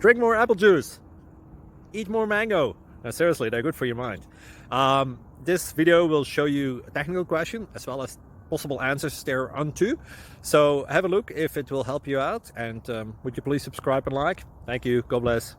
Drink more apple juice. Eat more mango. No, seriously, they're good for your mind. This video will show you a technical question as well as possible answers thereunto. So have a look if it will help you out, and would you please subscribe and like? Thank you. God bless.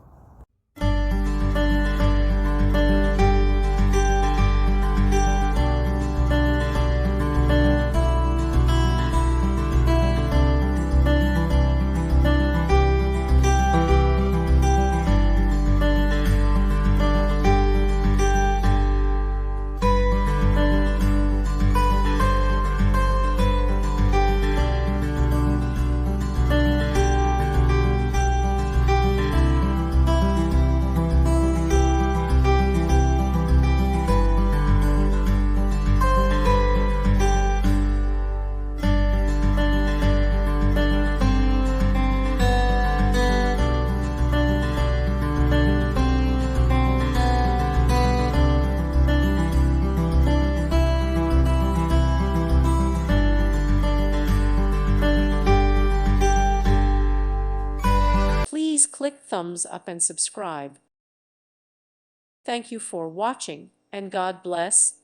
Please click thumbs up and subscribe. Thank you for watching, and God bless.